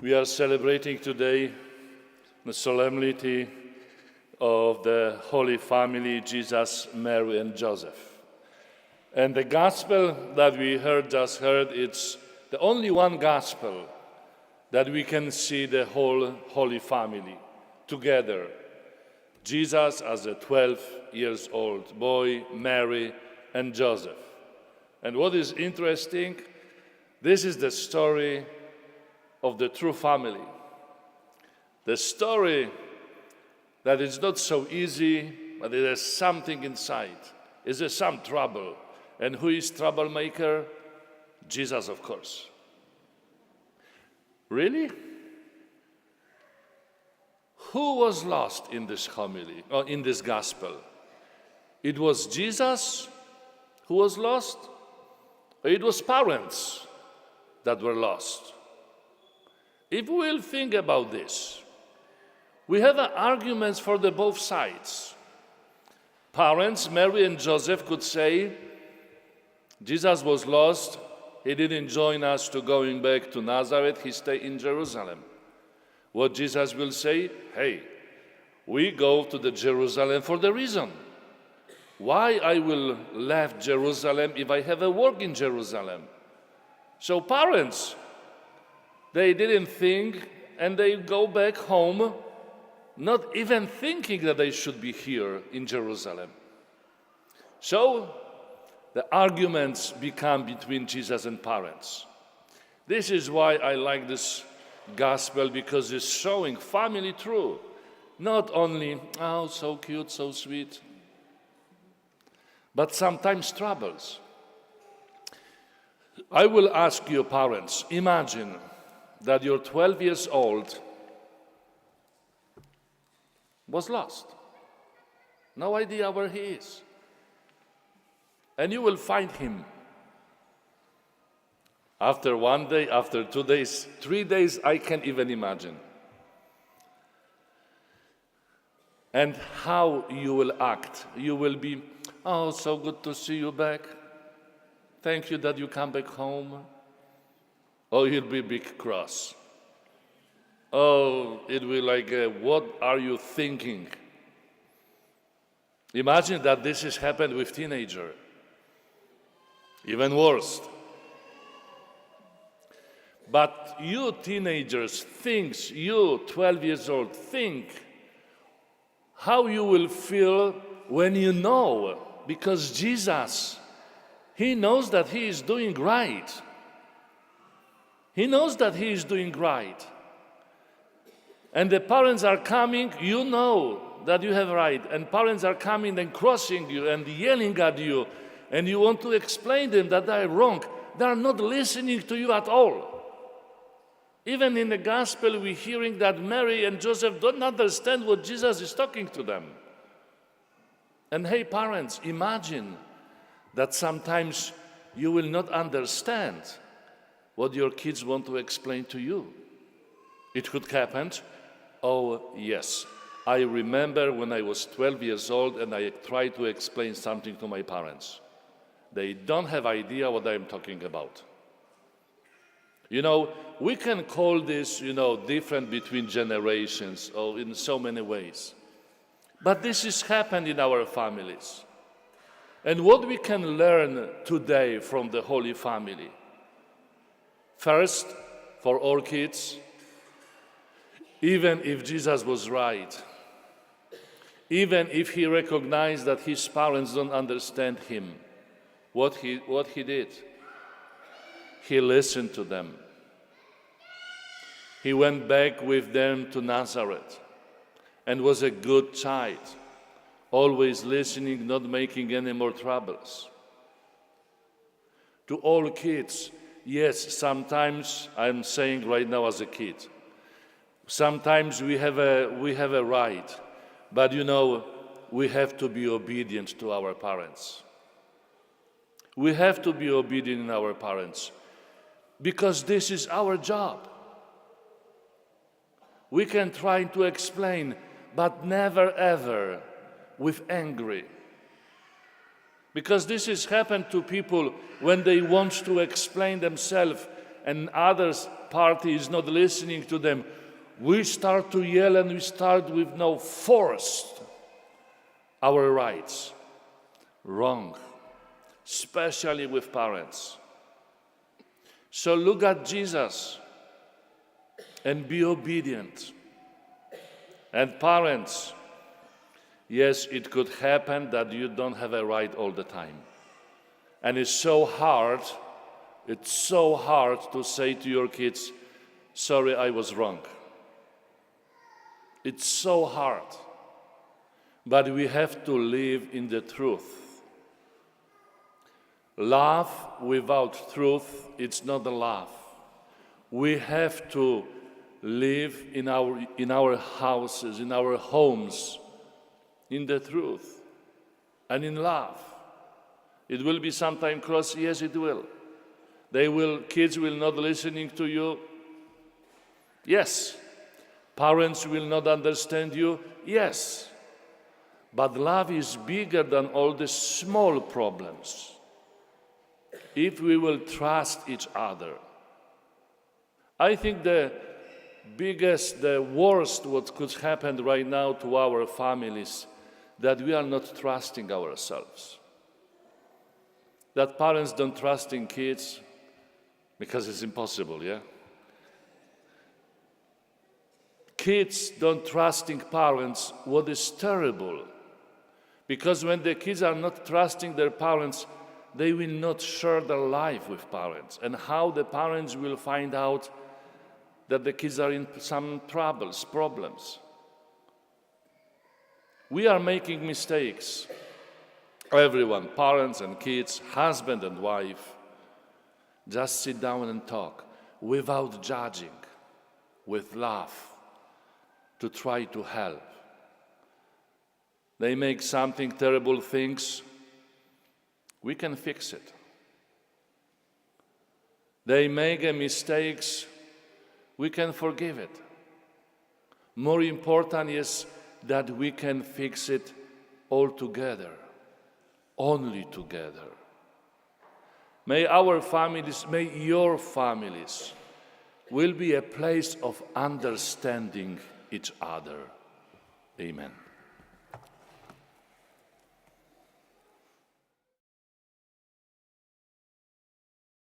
We are celebrating today the solemnity of the Holy Family, Jesus, Mary, and Joseph. And the gospel that we just heard, it's the only one gospel that we can see the whole Holy Family together. Jesus as a 12 years old boy, Mary, and Joseph. And what is interesting, this is the story of the true family. The story that is not so easy, but there is something inside. Is there some trouble? And who is troublemaker? Jesus, of course. Really? Who was lost in this homily, or in this gospel? It was Jesus who was lost, or it was parents that were lost? If we will think about this, we have arguments for the both sides. Parents, Mary and Joseph, could say, Jesus was lost, he didn't join us to going back to Nazareth, he stayed in Jerusalem. What Jesus will say, hey, we go to the Jerusalem for the reason. Why I will leave Jerusalem if I have a work in Jerusalem? So parents, they didn't think, and they go back home, not even thinking that they should be here in Jerusalem. So the arguments become between Jesus and parents. This is why I like this gospel, because it's showing family true. Not only, oh, so cute, so sweet, but sometimes troubles. I will ask you, parents, imagine that your 12 years old was lost. No idea where he is. And you will find him. After 1 day, after 2 days, 3 days, I can't even imagine. And how you will act. You will be, oh, so good to see you back. Thank you that you come back home. Oh, you'll be big cross. Oh, it will like, what are you thinking? Imagine that this has happened with teenager. Even worse. But you teenagers think, you 12 years old, think how you will feel when you know, because Jesus, he knows that he is doing right. He knows that he is doing right. And the parents are coming, you know that you have right. And parents are coming and crossing you and yelling at you. And you want to explain them that they are wrong. They are not listening to you at all. Even in the gospel, we're hearing that Mary and Joseph don't understand what Jesus is talking to them. And hey, parents, imagine that sometimes you will not understand what your kids want to explain to you. It could happen. Oh, yes. I remember when I was 12 years old and I tried to explain something to my parents. They don't have idea what I'm talking about. You know, we can call this, different between generations or in so many ways. But this has happened in our families. And what we can learn today from the Holy Family? First, for all kids, even if Jesus was right, even if he recognized that his parents don't understand him, what he did, he listened to them. He went back with them to Nazareth and was a good child, always listening, not making any more troubles. To all kids, yes, sometimes I'm saying right now as a kid, sometimes we have a right, but we have to be obedient to our parents. We have to be obedient to our parents because this is our job. We can try to explain, but never ever with anger. Because this has happened to people when they want to explain themselves and others party is not listening to them, we start to yell and we start with no force our rights. Wrong, especially with parents. So look at Jesus and be obedient. And parents, yes, it could happen that you don't have a right all the time. And it's so hard to say to your kids, sorry, I was wrong. It's so hard. But we have to live in the truth. Love without truth, it's not a love. We have to live in our houses, in our homes, in the truth and in love. It will be sometime cross, yes, it will. Kids will not listening to you, yes. Parents will not understand you, yes. But love is bigger than all the small problems. If we will trust each other. I think the worst what could happen right now to our families, that we are not trusting ourselves. That parents don't trust in kids because it's impossible, yeah? Kids don't trust in parents, what is terrible. Because when the kids are not trusting their parents, they will not share their life with parents. And how the parents will find out that the kids are in some troubles, problems. We are making mistakes. Everyone, parents and kids, husband and wife, just sit down and talk without judging, with love, to try to help. They make something terrible things, we can fix it. They make mistakes, we can forgive it. More important is that we can fix it all together, only together. May our families, may your families will be a place of understanding each other. Amen.